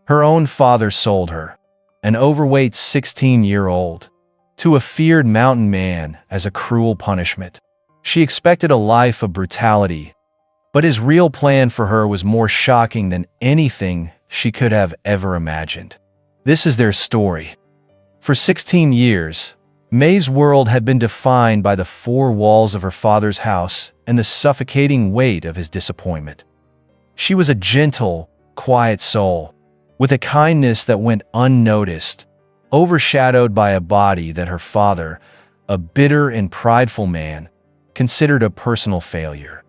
Her own father sold her, an overweight 16-year-old, to a feared mountain man as a cruel punishment. She expected a life of brutality, but his real plan for her was more shocking than anything she could have ever imagined. This is their story. For 16 years, Maeve's world had been defined by the four walls of her father's house and the suffocating weight of his disappointment. She was a gentle, quiet soul, with a kindness that went unnoticed, overshadowed by a body that her father, a bitter and prideful man, considered a personal failure.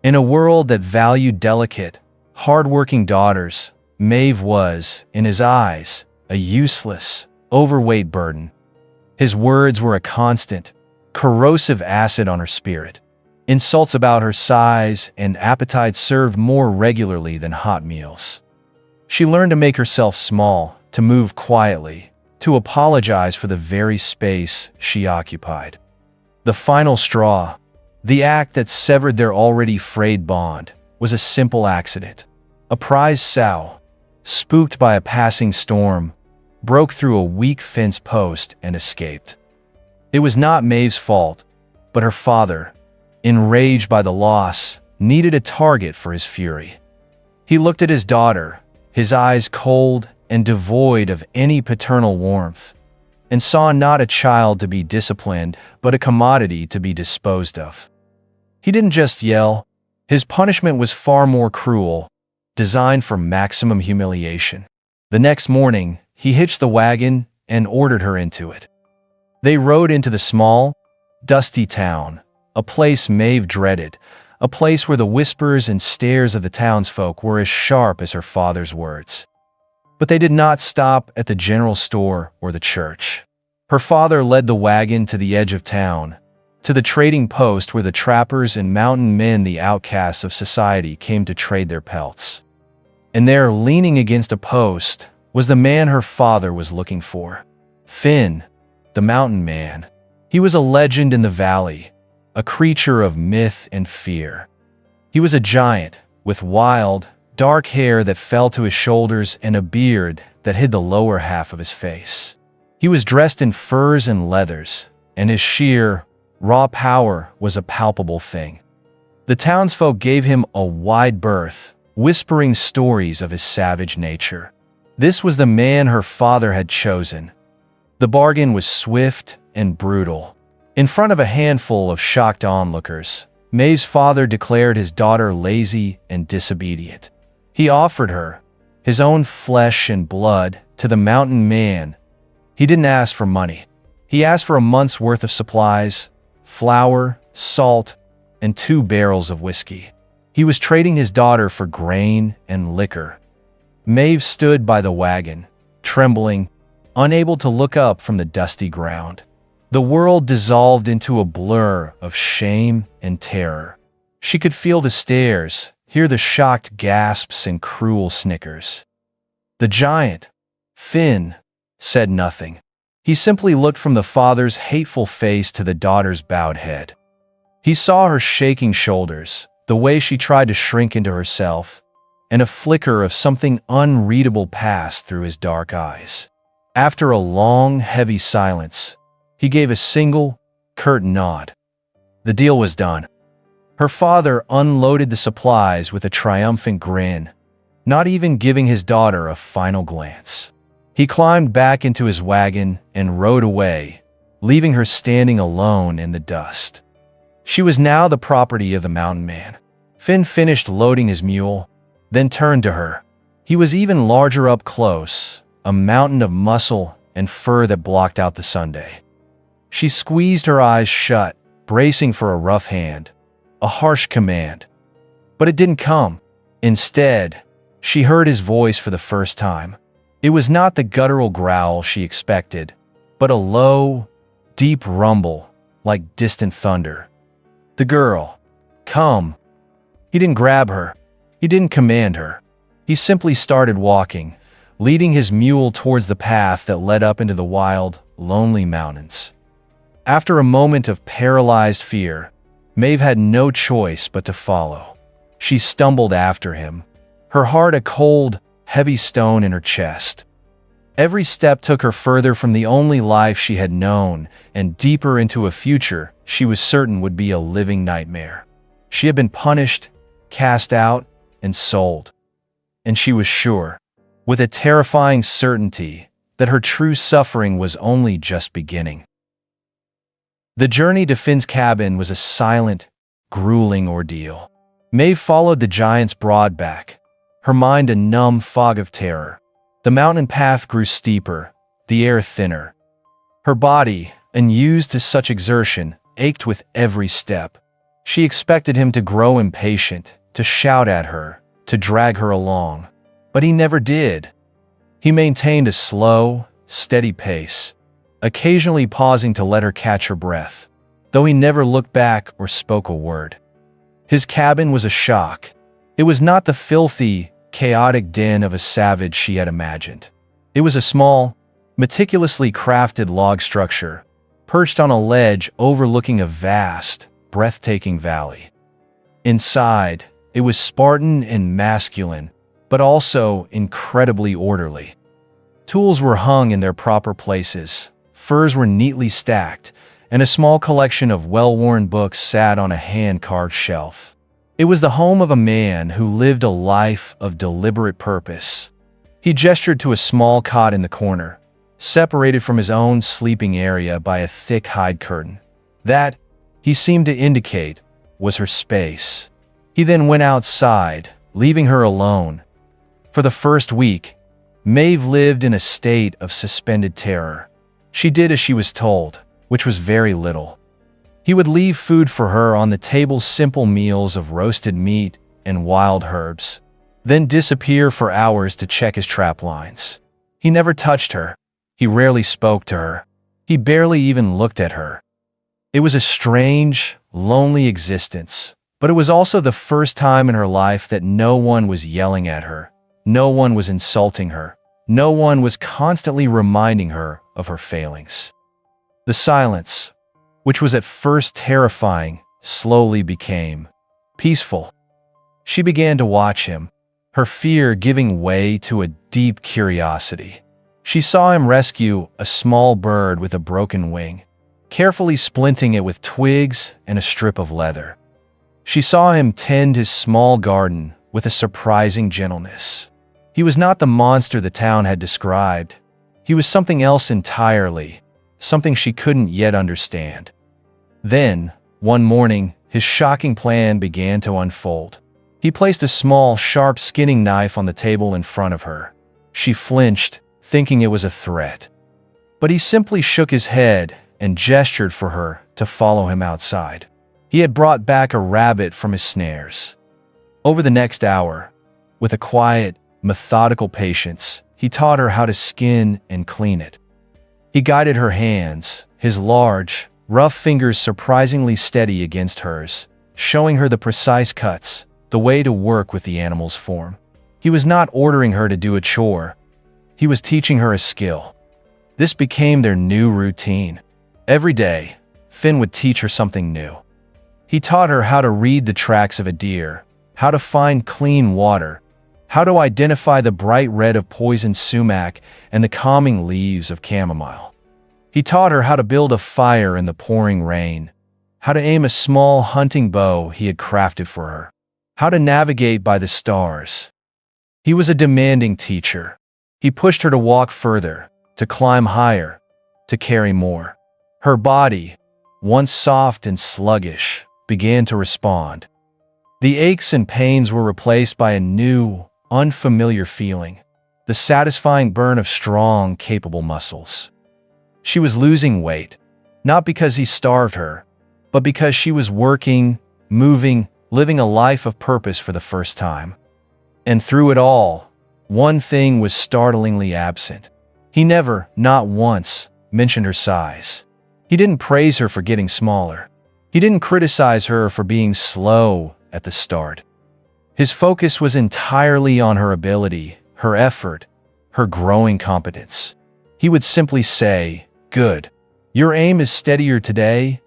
In a world that valued delicate, hard-working daughters, Maeve was, in his eyes, a useless, overweight burden. His words were a constant, corrosive acid on her spirit. Insults about her size and appetite served more regularly than hot meals. She learned to make herself small, to move quietly, to apologize for the very space she occupied. The final straw, the act that severed their already frayed bond, was a simple accident. A prize sow, spooked by a passing storm, broke through a weak fence post and escaped. It was not Maeve's fault, but her father, enraged by the loss, needed a target for his fury. He looked at his daughter, his eyes cold and devoid of any paternal warmth, and saw not a child to be disciplined, but a commodity to be disposed of. He didn't just yell. His punishment was far more cruel, designed for maximum humiliation. The next morning, he hitched the wagon and ordered her into it. They rode into the small, dusty town, a place Maeve dreaded, a place where the whispers and stares of the townsfolk were as sharp as her father's words. But they did not stop at the general store or the church. Her father led the wagon to the edge of town, to the trading post where the trappers and mountain men, the outcasts of society, came to trade their pelts. And there, leaning against a post, was the man her father was looking for. Finn, the mountain man. He was a legend in the valley, a creature of myth and fear. He was a giant, with wild, dark hair that fell to his shoulders and a beard that hid the lower half of his face. He was dressed in furs and leathers, and his sheer, raw power was a palpable thing. The townsfolk gave him a wide berth, whispering stories of his savage nature. This was the man her father had chosen. The bargain was swift and brutal. In front of a handful of shocked onlookers, Maeve's father declared his daughter lazy and disobedient. He offered her, his own flesh and blood, to the mountain man. He didn't ask for money. He asked for a month's worth of supplies, flour, salt, and 2 barrels of whiskey. He was trading his daughter for grain and liquor. Maeve stood by the wagon, trembling, unable to look up from the dusty ground. The world dissolved into a blur of shame and terror. She could feel the stares, hear the shocked gasps and cruel snickers. The giant, Finn, said nothing. He simply looked from the father's hateful face to the daughter's bowed head. He saw her shaking shoulders, the way she tried to shrink into herself, and a flicker of something unreadable passed through his dark eyes. After a long, heavy silence, he gave a single, curt nod. The deal was done. Her father unloaded the supplies with a triumphant grin, not even giving his daughter a final glance. He climbed back into his wagon and rode away, leaving her standing alone in the dust. She was now the property of the mountain man. Finn finished loading his mule, then turned to her. He was even larger up close, a mountain of muscle and fur that blocked out the Sunday. She squeezed her eyes shut, bracing for a rough hand, a harsh command. But it didn't come. Instead, she heard his voice for the first time. It was not the guttural growl she expected, but a low, deep rumble, like distant thunder. The girl. Come. He didn't grab her. He didn't command her. He simply started walking, leading his mule towards the path that led up into the wild, lonely mountains. After a moment of paralyzed fear, Maeve had no choice but to follow. She stumbled after him, her heart a cold, heavy stone in her chest. Every step took her further from the only life she had known and deeper into a future she was certain would be a living nightmare. She had been punished, cast out, and sold. And she was sure, with a terrifying certainty, that her true suffering was only just beginning. The journey to Finn's cabin was a silent, grueling ordeal. Maeve followed the giant's broad back, her mind a numb fog of terror. The mountain path grew steeper, the air thinner. Her body, unused to such exertion, ached with every step. She expected him to grow impatient, to shout at her, to drag her along. But he never did. He maintained a slow, steady pace, occasionally pausing to let her catch her breath, though he never looked back or spoke a word. His cabin was a shock. It was not the filthy, chaotic den of a savage she had imagined. It was a small, meticulously crafted log structure, perched on a ledge overlooking a vast, breathtaking valley. Inside, it was Spartan and masculine, but also incredibly orderly. Tools were hung in their proper places, furs were neatly stacked, and a small collection of well-worn books sat on a hand-carved shelf. It was the home of a man who lived a life of deliberate purpose. He gestured to a small cot in the corner, separated from his own sleeping area by a thick hide curtain. That, he seemed to indicate, was her space. He then went outside, leaving her alone. For the first week, Maeve lived in a state of suspended terror. She did as she was told, which was very little. He would leave food for her on the table, simple meals of roasted meat and wild herbs, then disappear for hours to check his trap lines. He never touched her. He rarely spoke to her. He barely even looked at her. It was a strange, lonely existence, but it was also the first time in her life that no one was yelling at her. No one was insulting her. No one was constantly reminding her of her failings. The silence, which was at first terrifying, slowly became peaceful. She began to watch him, her fear giving way to a deep curiosity. She saw him rescue a small bird with a broken wing, carefully splinting it with twigs and a strip of leather. She saw him tend his small garden with a surprising gentleness. He was not the monster the town had described. He was something else entirely, something she couldn't yet understand. Then, one morning, his shocking plan began to unfold. He placed a small, sharp skinning knife on the table in front of her. She flinched, thinking it was a threat. But he simply shook his head and gestured for her to follow him outside. He had brought back a rabbit from his snares. Over the next hour, with a quiet, methodical patience, he taught her how to skin and clean it. He guided her hands, his large, rough fingers surprisingly steady against hers, showing her the precise cuts, the way to work with the animal's form. He was not ordering her to do a chore. He was teaching her a skill. This became their new routine. Every day, Finn would teach her something new. He taught her how to read the tracks of a deer, how to find clean water, how to identify the bright red of poison sumac and the calming leaves of chamomile. He taught her how to build a fire in the pouring rain, how to aim a small hunting bow he had crafted for her, how to navigate by the stars. He was a demanding teacher. He pushed her to walk further, to climb higher, to carry more. Her body, once soft and sluggish, began to respond. The aches and pains were replaced by a new, unfamiliar feeling, the satisfying burn of strong, capable muscles. She was losing weight, not because he starved her, but because she was working, moving, living a life of purpose for the first time. And through it all, one thing was startlingly absent. He never, not once, mentioned her size. He didn't praise her for getting smaller. He didn't criticize her for being slow at the start. His focus was entirely on her ability, her effort, her growing competence. He would simply say, "Good. Your aim is steadier today,"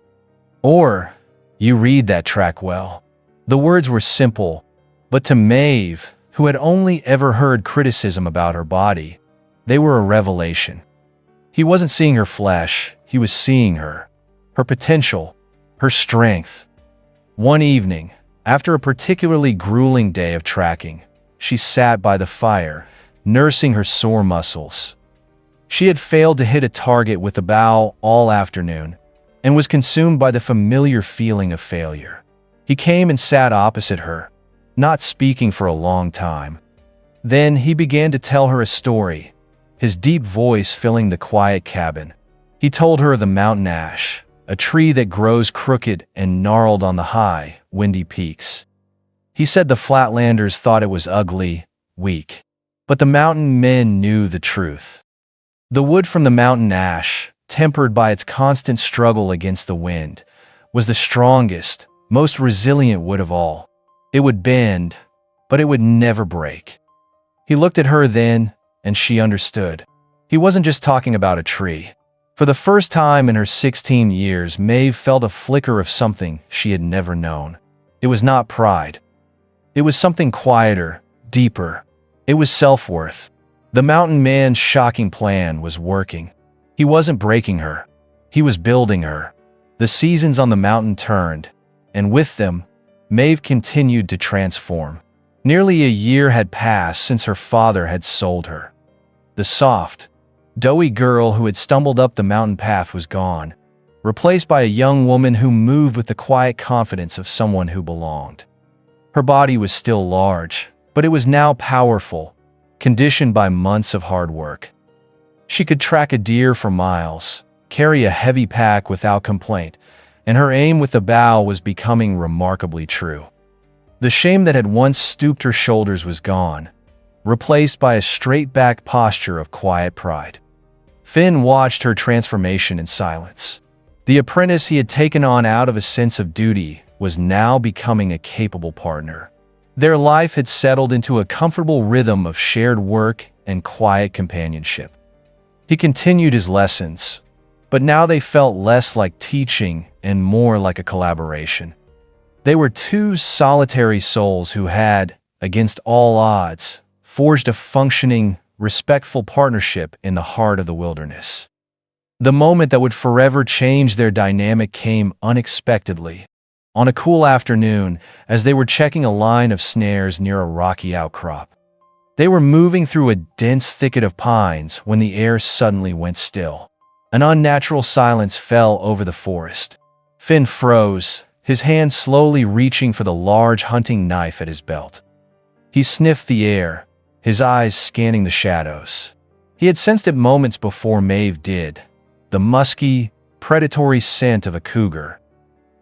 or "You read that track well." The words were simple, but to Maeve, who had only ever heard criticism about her body, they were a revelation. He wasn't seeing her flesh, he was seeing her potential, her strength. One evening, after a particularly grueling day of tracking, she sat by the fire, nursing her sore muscles. She had failed to hit a target with the bow all afternoon and was consumed by the familiar feeling of failure. He came and sat opposite her, not speaking for a long time. Then he began to tell her a story, his deep voice filling the quiet cabin. He told her of the mountain ash, a tree that grows crooked and gnarled on the high, windy peaks. He said the flatlanders thought it was ugly, weak. But the mountain men knew the truth. The wood from the mountain ash, tempered by its constant struggle against the wind, was the strongest, most resilient wood of all. It would bend, but it would never break. He looked at her then, and she understood. He wasn't just talking about a tree. For the first time in her 16 years, Maeve felt a flicker of something she had never known. It was not pride. It was something quieter, deeper. It was self-worth. The mountain man's shocking plan was working. He wasn't breaking her. He was building her. The seasons on the mountain turned, and with them, Maeve continued to transform. Nearly a year had passed since her father had sold her. The soft, doughy girl who had stumbled up the mountain path was gone, replaced by a young woman who moved with the quiet confidence of someone who belonged. Her body was still large, but it was now powerful, conditioned by months of hard work. She could track a deer for miles, carry a heavy pack without complaint, and her aim with the bow was becoming remarkably true. The shame that had once stooped her shoulders was gone, replaced by a straight-back posture of quiet pride. Finn watched her transformation in silence. The apprentice he had taken on out of a sense of duty was now becoming a capable partner. Their life had settled into a comfortable rhythm of shared work and quiet companionship. He continued his lessons, but now they felt less like teaching and more like a collaboration. They were two solitary souls who had, against all odds, forged a functioning, respectful partnership in the heart of the wilderness. The moment that would forever change their dynamic came unexpectedly. On a cool afternoon, as they were checking a line of snares near a rocky outcrop. They were moving through a dense thicket of pines when the air suddenly went still. An unnatural silence fell over the forest. Finn froze, his hand slowly reaching for the large hunting knife at his belt. He sniffed the air, his eyes scanning the shadows. He had sensed it moments before Maeve did, the musky, predatory scent of a cougar.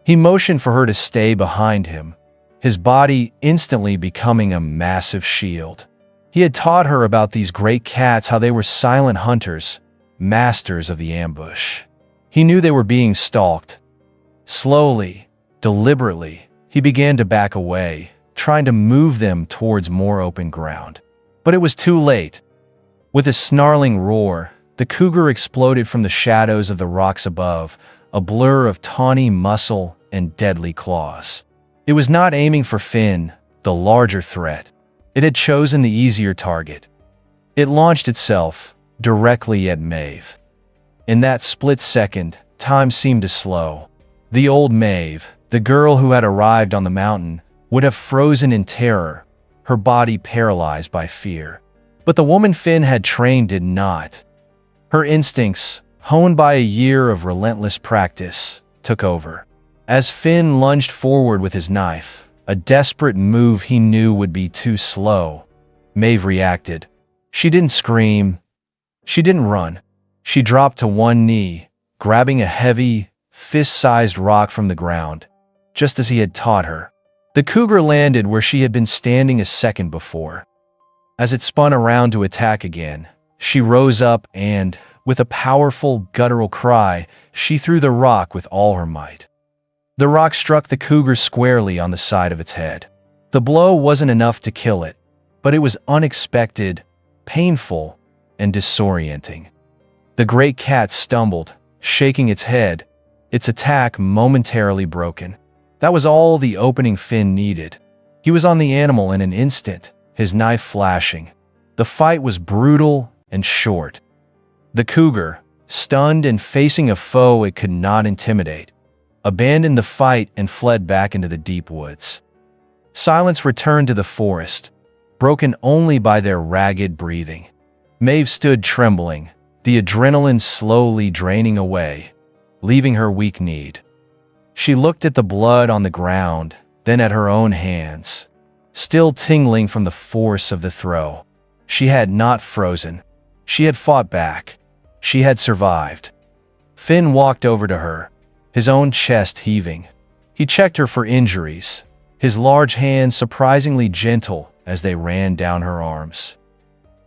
He motioned for her to stay behind him, his body instantly becoming a massive shield. He had taught her about these great cats, how they were silent hunters, masters of the ambush. He knew they were being stalked. Slowly, deliberately, he began to back away, trying to move them towards more open ground. But it was too late. With a snarling roar, the cougar exploded from the shadows of the rocks above, a blur of tawny muscle and deadly claws. It was not aiming for Finn, the larger threat. It had chosen the easier target. It launched itself directly at Maeve. In that split second, time seemed to slow. The old Maeve, the girl who had arrived on the mountain, would have frozen in terror, her body paralyzed by fear. But the woman Finn had trained did not. Her instincts, honed by a year of relentless practice, took over. As Finn lunged forward with his knife, a desperate move he knew would be too slow, Maeve reacted. She didn't scream. She didn't run. She dropped to one knee, grabbing a heavy, fist-sized rock from the ground, just as he had taught her. The cougar landed where she had been standing a second before. As it spun around to attack again, she rose up and, with a powerful, guttural cry, she threw the rock with all her might. The rock struck the cougar squarely on the side of its head. The blow wasn't enough to kill it, but it was unexpected, painful, and disorienting. The great cat stumbled, shaking its head, its attack momentarily broken. That was all the opening Finn needed. He was on the animal in an instant, his knife flashing. The fight was brutal and short. The cougar, stunned and facing a foe it could not intimidate, abandoned the fight and fled back into the deep woods. Silence returned to the forest, broken only by their ragged breathing. Maeve stood trembling, the adrenaline slowly draining away, leaving her weak-kneed. She looked at the blood on the ground, then at her own hands, still tingling from the force of the throw. She had not frozen. She had fought back. She had survived. Finn walked over to her, his own chest heaving. He checked her for injuries, his large hands surprisingly gentle as they ran down her arms.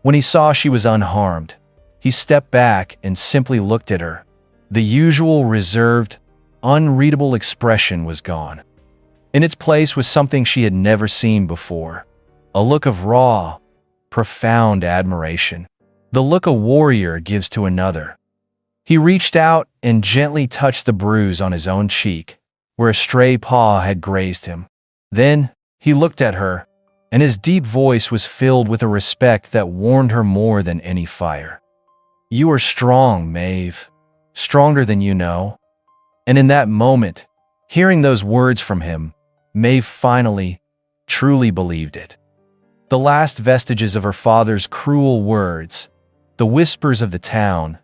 When he saw she was unharmed, he stepped back and simply looked at her. The usual reserved, unreadable expression was gone. In its place was something she had never seen before, a look of raw, profound admiration, the look a warrior gives to another. He reached out and gently touched the bruise on his own cheek, where a stray paw had grazed him. Then he looked at her, and his deep voice was filled with a respect that warmed her more than any fire. "You are strong, Maeve, stronger than you know." And in that moment, hearing those words from him, Maeve finally, truly believed it. The last vestiges of her father's cruel words, the whispers of the town,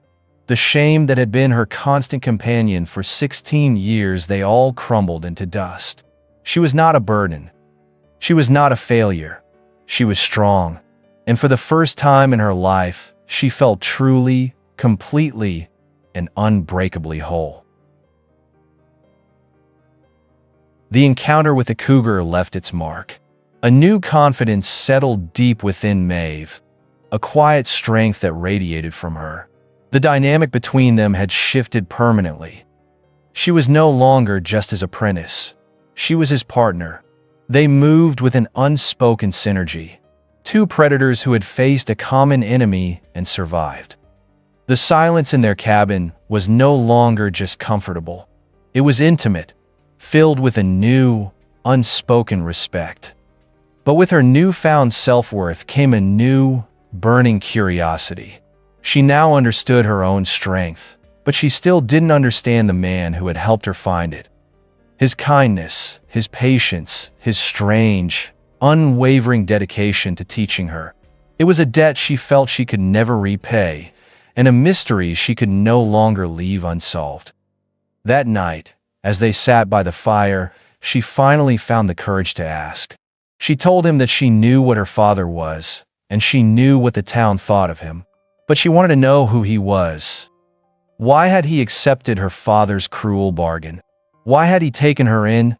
the shame that had been her constant companion for 16 years, they all crumbled into dust. She was not a burden. She was not a failure. She was strong, and for the first time in her life, she felt truly, completely, and unbreakably whole. The encounter with the cougar left its mark. A new confidence settled deep within Maeve, a quiet strength that radiated from her. The dynamic between them had shifted permanently. She was no longer just his apprentice. She was his partner. They moved with an unspoken synergy. Two predators who had faced a common enemy and survived. The silence in their cabin was no longer just comfortable. It was intimate, filled with a new, unspoken respect. But with her newfound self-worth came a new, burning curiosity. She now understood her own strength, but she still didn't understand the man who had helped her find it. His kindness, his patience, his strange, unwavering dedication to teaching her. It was a debt she felt she could never repay, and a mystery she could no longer leave unsolved. That night, as they sat by the fire, she finally found the courage to ask. She told him that she knew what her father was, and she knew what the town thought of him. But she wanted to know who he was. Why had he accepted her father's cruel bargain? Why had he taken her in,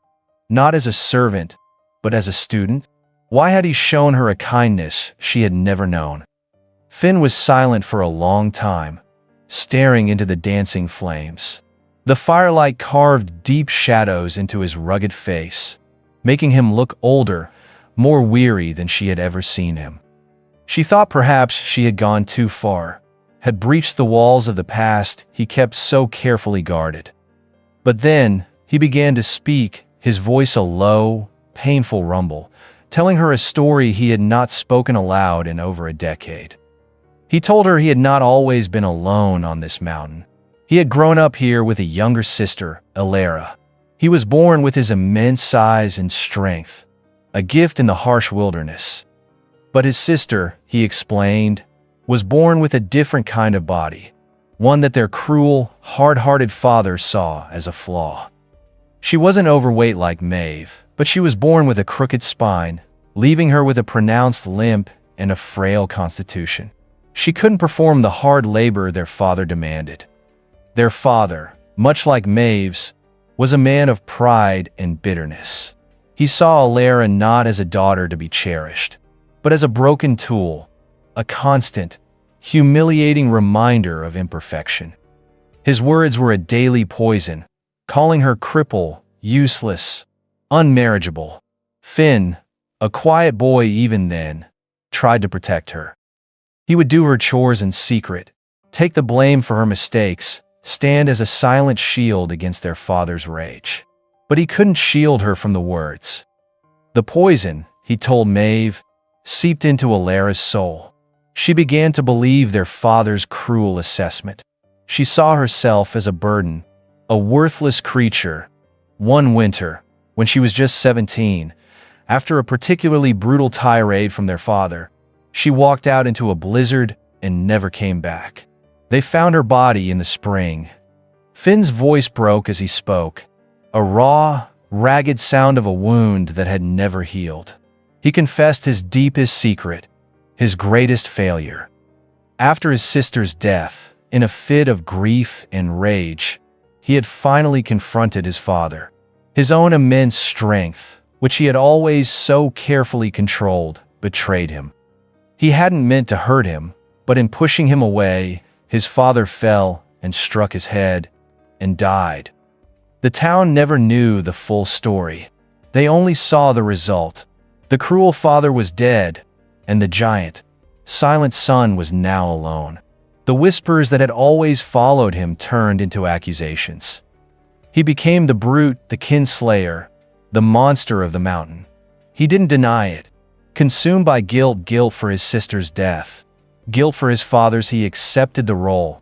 not as a servant, but as a student? Why had he shown her a kindness she had never known? Finn was silent for a long time, staring into the dancing flames. The firelight carved deep shadows into his rugged face, making him look older, more weary than she had ever seen him. She thought perhaps she had gone too far, had breached the walls of the past he kept so carefully guarded. But then, he began to speak, his voice a low, painful rumble, telling her a story he had not spoken aloud in over a decade. He told her he had not always been alone on this mountain. He had grown up here with a younger sister, Alara. He was born with his immense size and strength, a gift in the harsh wilderness. But his sister, he explained, was born with a different kind of body, one that their cruel, hard-hearted father saw as a flaw. She wasn't overweight like Maeve, but she was born with a crooked spine, leaving her with a pronounced limp and a frail constitution. She couldn't perform the hard labor their father demanded. Their father, much like Maeve's, was a man of pride and bitterness. He saw Alara not as a daughter to be cherished, but as a broken tool, a constant, humiliating reminder of imperfection. His words were a daily poison, calling her cripple, useless, unmarriageable. Finn, a quiet boy even then, tried to protect her. He would do her chores in secret, take the blame for her mistakes, stand as a silent shield against their father's rage. But he couldn't shield her from the words. The poison, he told Maeve, seeped into Alara's soul. She began to believe their father's cruel assessment. She saw herself as a burden, a worthless creature. One winter, when she was just 17, after a particularly brutal tirade from their father, she walked out into a blizzard and never came back. They found her body in the spring. Finn's voice broke as he spoke, a raw, ragged sound of a wound that had never healed. He confessed his deepest secret, his greatest failure. After his sister's death, in a fit of grief and rage, he had finally confronted his father. His own immense strength, which he had always so carefully controlled, betrayed him. He hadn't meant to hurt him, but in pushing him away, his father fell and struck his head and died. The town never knew the full story. They only saw the result. The cruel father was dead, and the giant, silent son was now alone. The whispers that had always followed him turned into accusations. He became the brute, the kinslayer, the monster of the mountain. He didn't deny it. Consumed by guilt for his sister's death, guilt for his father's, he accepted the role.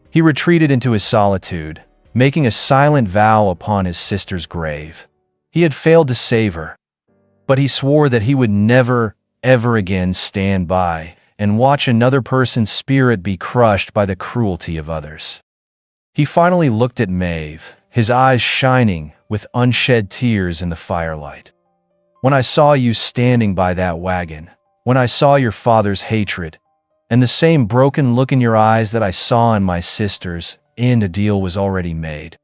He retreated into his solitude, making a silent vow upon his sister's grave. He had failed to save her, but he swore that he would never, ever again stand by and watch another person's spirit be crushed by the cruelty of others. He finally looked at Maeve, his eyes shining with unshed tears in the firelight. When I saw you standing by that wagon, when I saw your father's hatred, and the same broken look in your eyes that I saw in my sister's, and a deal was already made.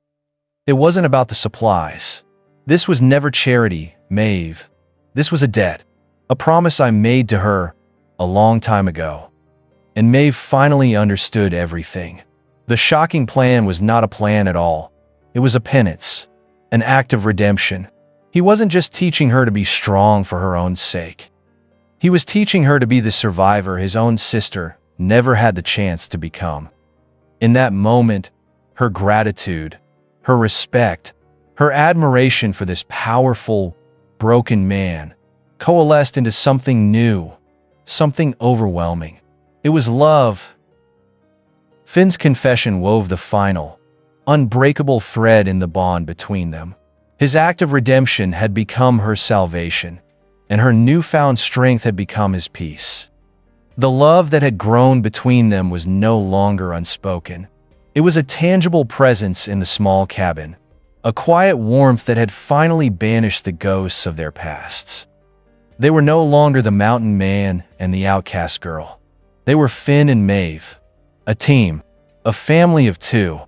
It wasn't about the supplies. This was never charity, Maeve. This was a debt, a promise I made to her a long time ago. And Maeve finally understood everything. The shocking plan was not a plan at all. It was a penance, an act of redemption. He wasn't just teaching her to be strong for her own sake. He was teaching her to be the survivor his own sister never had the chance to become. In that moment, her gratitude, her respect, her admiration for this powerful, broken man coalesced into something new, something overwhelming. It was love. Finn's confession wove the final, unbreakable thread in the bond between them. His act of redemption had become her salvation, and her newfound strength had become his peace. The love that had grown between them was no longer unspoken. It was a tangible presence in the small cabin, a quiet warmth that had finally banished the ghosts of their pasts. They were no longer the mountain man and the outcast girl. They were Finn and Maeve, a team, a family of two.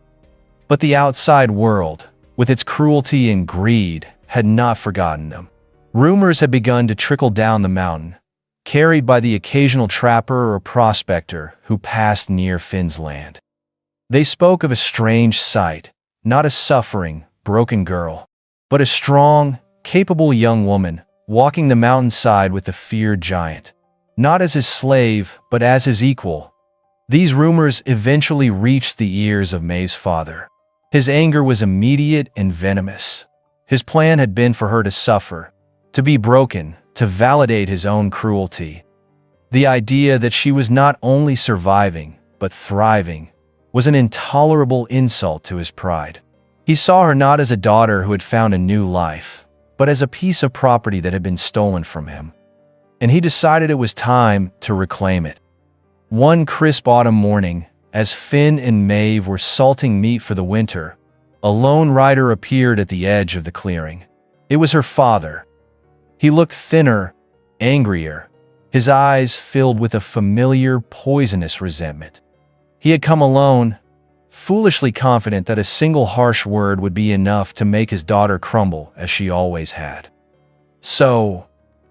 But the outside world, with its cruelty and greed, had not forgotten them. Rumors had begun to trickle down the mountain, carried by the occasional trapper or prospector who passed near Finn's land. They spoke of a strange sight, not a suffering, broken girl, but a strong, capable young woman walking the mountainside with the feared giant, not as his slave, but as his equal. These rumors eventually reached the ears of Maeve's father. His anger was immediate and venomous. His plan had been for her to suffer, to be broken, to validate his own cruelty. The idea that she was not only surviving, but thriving, was an intolerable insult to his pride. He saw her not as a daughter who had found a new life, but as a piece of property that had been stolen from him. And he decided it was time to reclaim it. One crisp autumn morning, as Finn and Maeve were salting meat for the winter, a lone rider appeared at the edge of the clearing. It was her father. He looked thinner, angrier, his eyes filled with a familiar, poisonous resentment. He had come alone, foolishly confident that a single harsh word would be enough to make his daughter crumble as she always had. So,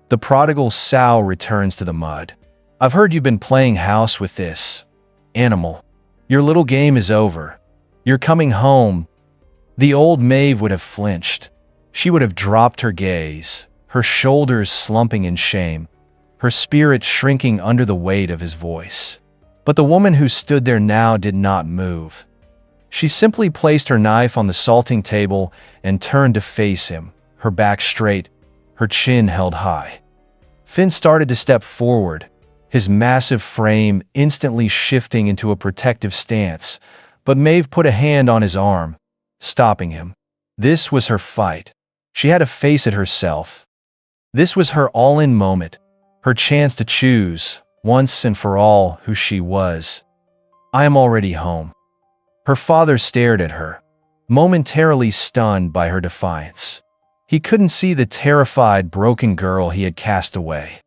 the prodigal sow returns to the mud. I've heard you've been playing house with this animal. Your little game is over. You're coming home. The old Maeve would have flinched. She would have dropped her gaze, her shoulders slumping in shame, her spirit shrinking under the weight of his voice. But the woman who stood there now did not move. She simply placed her knife on the salting table and turned to face him, her back straight, her chin held high. Finn started to step forward, his massive frame instantly shifting into a protective stance, but Maeve put a hand on his arm, stopping him. This was her fight. She had to face it herself. This was her all-in moment, her chance to choose, once and for all, who she was. "I am already home." Her father stared at her, momentarily stunned by her defiance. He couldn't see the terrified, broken girl he had cast away.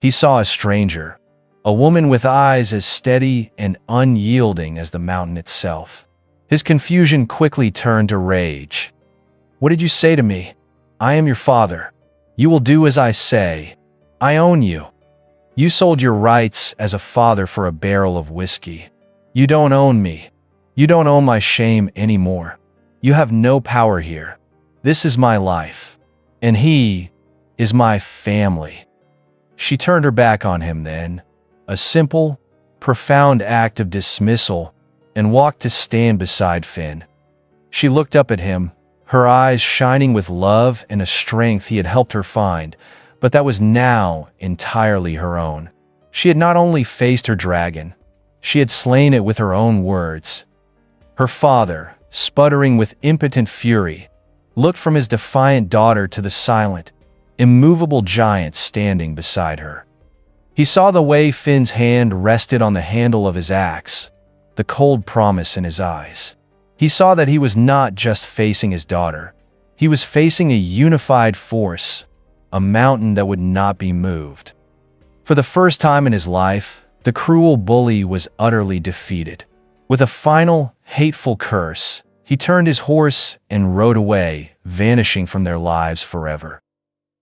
He saw a stranger, a woman with eyes as steady and unyielding as the mountain itself. His confusion quickly turned to rage. "What did you say to me? I am your father. You will do as I say. I own you. You sold your rights as a father for a barrel of whiskey. You don't own me. You don't own my shame anymore. You have no power here. This is my life. And he is my family." She turned her back on him then, a simple, profound act of dismissal, and walked to stand beside Finn. She looked up at him, her eyes shining with love and a strength he had helped her find, but that was now entirely her own. She had not only faced her dragon, she had slain it with her own words. Her father, sputtering with impotent fury, looked from his defiant daughter to the silent, immovable giant standing beside her. He saw the way Finn's hand rested on the handle of his axe, the cold promise in his eyes. He saw that he was not just facing his daughter. He was facing a unified force, a mountain that would not be moved. For the first time in his life, the cruel bully was utterly defeated. With a final, hateful curse, he turned his horse and rode away, vanishing from their lives forever.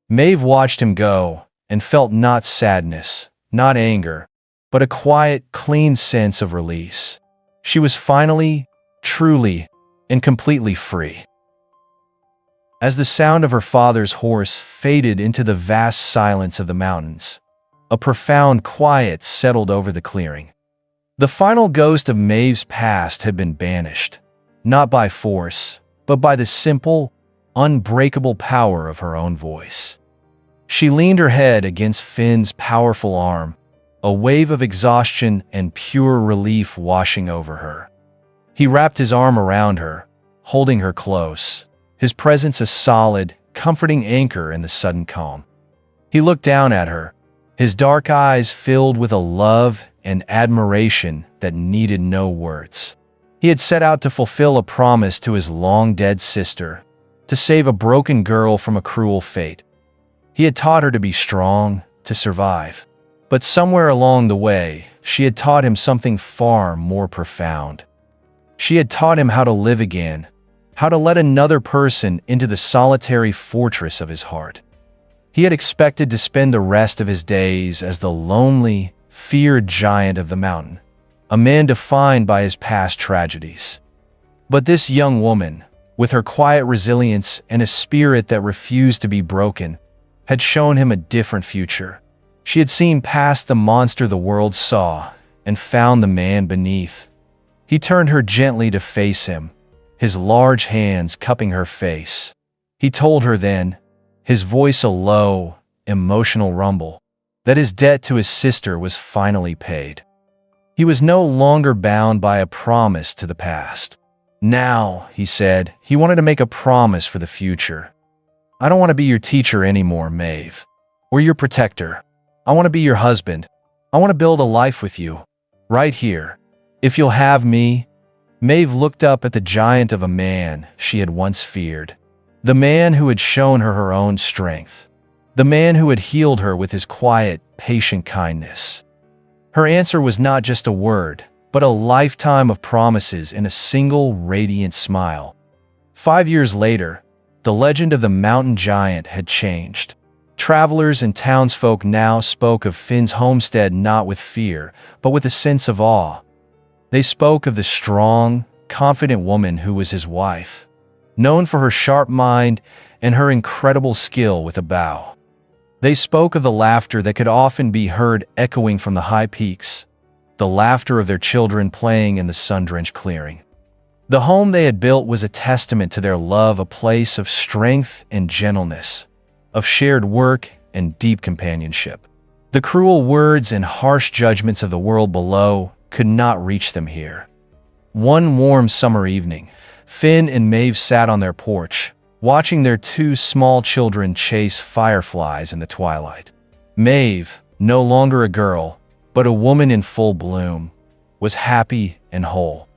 Maeve watched him go and felt not sadness, not anger, but a quiet, clean sense of release. She was finally, truly, and completely free. As the sound of her father's horse faded into the vast silence of the mountains, a profound quiet settled over the clearing. The final ghost of Maeve's past had been banished, not by force, but by the simple, unbreakable power of her own voice. She leaned her head against Finn's powerful arm, a wave of exhaustion and pure relief washing over her. He wrapped his arm around her, holding her close, his presence a solid, comforting anchor in the sudden calm. He looked down at her, his dark eyes filled with a love and admiration that needed no words. He had set out to fulfill a promise to his long-dead sister, to save a broken girl from a cruel fate. He had taught her to be strong, to survive. But somewhere along the way, she had taught him something far more profound. She had taught him how to live again, how to let another person into the solitary fortress of his heart. He had expected to spend the rest of his days as the lonely, feared giant of the mountain, a man defined by his past tragedies. But this young woman, with her quiet resilience and a spirit that refused to be broken, had shown him a different future. She had seen past the monster the world saw and found the man beneath. He turned her gently to face him, his large hands cupping her face. He told her then, his voice a low, emotional rumble, that his debt to his sister was finally paid. He was no longer bound by a promise to the past. Now, he said, he wanted to make a promise for the future. "I don't want to be your teacher anymore, Maeve, or your protector. I want to be your husband. I want to build a life with you, right here. If you'll have me." Maeve looked up at the giant of a man she had once feared, the man who had shown her her own strength, the man who had healed her with his quiet, patient kindness. Her answer was not just a word, but a lifetime of promises in a single radiant smile. 5 years later, the legend of the mountain giant had changed. Travelers and townsfolk now spoke of Finn's homestead not with fear, but with a sense of awe. They spoke of the strong, confident woman who was his wife, known for her sharp mind and her incredible skill with a bow. They spoke of the laughter that could often be heard echoing from the high peaks, the laughter of their children playing in the sun-drenched clearing. The home they had built was a testament to their love, a place of strength and gentleness, of shared work and deep companionship. The cruel words and harsh judgments of the world below could not reach them here. One warm summer evening, Finn and Maeve sat on their porch, watching their two small children chase fireflies in the twilight. Maeve, no longer a girl, but a woman in full bloom, was happy and whole.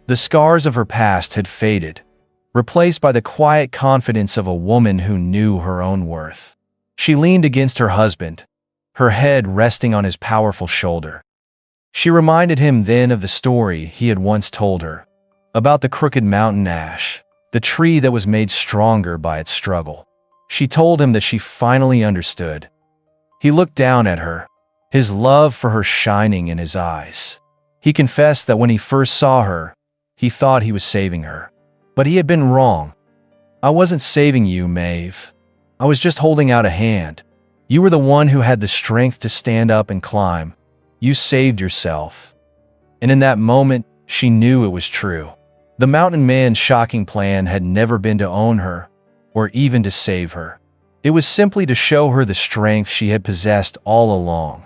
The scars of her past had faded, replaced by the quiet confidence of a woman who knew her own worth. She leaned against her husband, her head resting on his powerful shoulder. She reminded him then of the story he had once told her, about the crooked mountain ash, the tree that was made stronger by its struggle. She told him that she finally understood. He looked down at her, his love for her shining in his eyes. He confessed that when he first saw her, he thought he was saving her. But he had been wrong. "I wasn't saving you, Maeve. I was just holding out a hand. You were the one who had the strength to stand up and climb. You saved yourself." And in that moment, she knew it was true. The mountain man's shocking plan had never been to own her, or even to save her. It was simply to show her the strength she had possessed all along.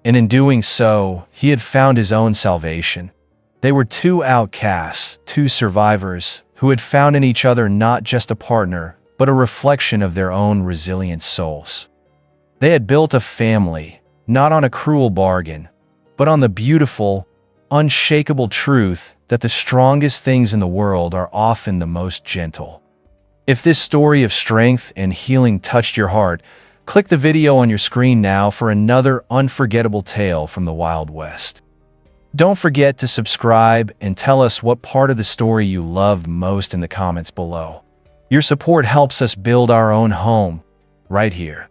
And in doing so, he had found his own salvation. They were two outcasts, two survivors, who had found in each other not just a partner, but a reflection of their own resilient souls. They had built a family, not on a cruel bargain, but on the beautiful, unshakable truth that the strongest things in the world are often the most gentle. If this story of strength and healing touched your heart, click the video on your screen now for another unforgettable tale from the Wild West. Don't forget to subscribe and tell us what part of the story you loved most in the comments below. Your support helps us build our own home, right here.